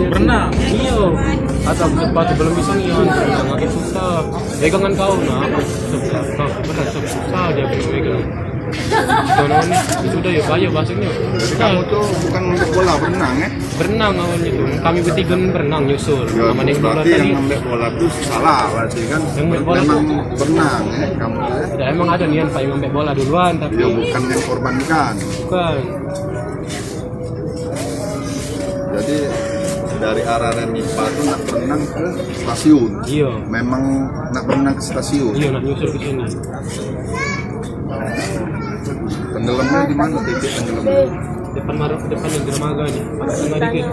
Berenang iya atau cepat belum bisa nih berenang agak susah pegangan kau kau berenang susah dia pegang kalau ini sudah ya bahaya bahasanya. Jadi kamu tuh bukan ngambil bola berenang ya? Berenang awalnya tuh kami bertiga berenang nyusul Ya, sama yang bola berarti tadi yang ngambil bola tuh salah berarti kan? Yang ngambil bola memang tuh berenang ya kamu ya? ya, emang ada niat pak yang ngambil bola duluan tapi Ya bukan yang korbankan. bukan. Jadi dari arah Remipa tuh nak berenang ke stasiun. Iya Memang nak berenang ke stasiun. iya nak nyusul ke sini. Tenggelamnya di mana titik tenggelamnya? Depan yang dermaga nih agak tengah dikit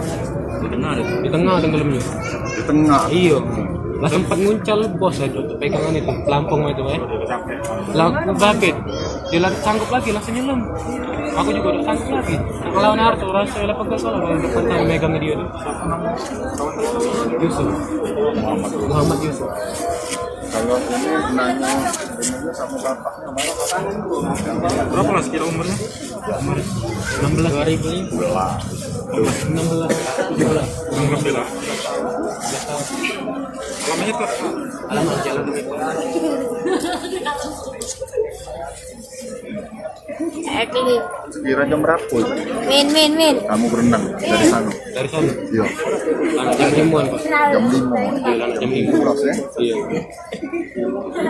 di tengah tenggelamnya. Di tengah. Iya lah sempat nguncal bos aja pegangan itu pelampung itu langsung babit dia sanggup lagi langsung nyelam aku juga udah sanggup lagi ngelawan Arthur rasa lah pegang salah kalau depan tangan megang dia tuh Yusuf Muhammad Yusuf. Kalau ini nanya sama bapaknya berapa lah sekira umurnya? 16 Alamnya itu alamat jalan sekira jam berapa? Min. Kamu berenang dari sana? dari sana Iya. jam 5-an pak Jam 5. jam 5 Pulas ya? iya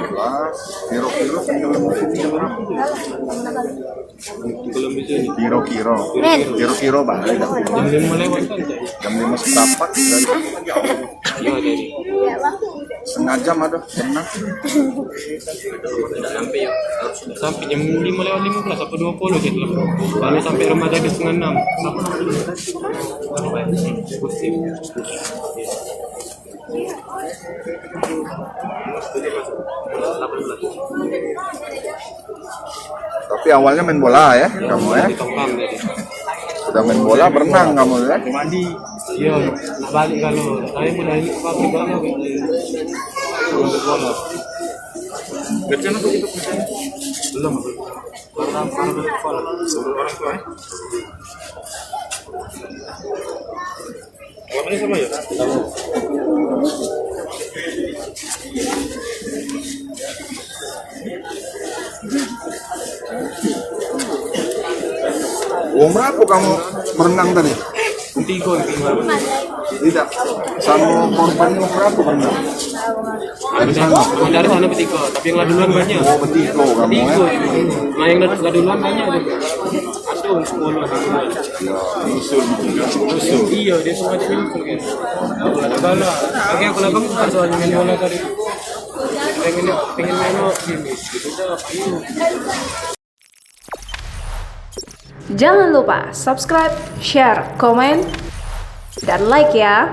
Pulas. Kiro-kiro tenggelam di sini jam berapa? belum bisa ini Kiro-kiro. Kiro-kiro balik. jam 5 lewat kan Jam 5 seperempat dari iya ada ini setengah jam ada berenang. sampai jam 5 lewat 15 atau 20 gitu lah lalu sampai rumah tadi setengah 6 Tapi awalnya main bola ya kamu ya? di tongkang tadi Sudah main bola berenang kamu ya? mandi iya nak balik kalau saya udah ini ke pabrik banget untuk bola kerjaan apa gitu kerjaan belum orang sekolah orang tua ya kamu ini sama ya Berapa kamu berenang tadi? tiga Tidak. Sama korban berapa berenang? Dari sana? dari sana bertiga tapi yang lah duluan banyak Oh bertiga kamu ya? nah yang lah duluan banyak juga ada 10 Usul. iya dia semua ada nyusul kan ada bala oke aku lah bukan soalnya main bola tadi pengen main sini gitu dah ayo. Jangan lupa subscribe, share, komen, dan like ya.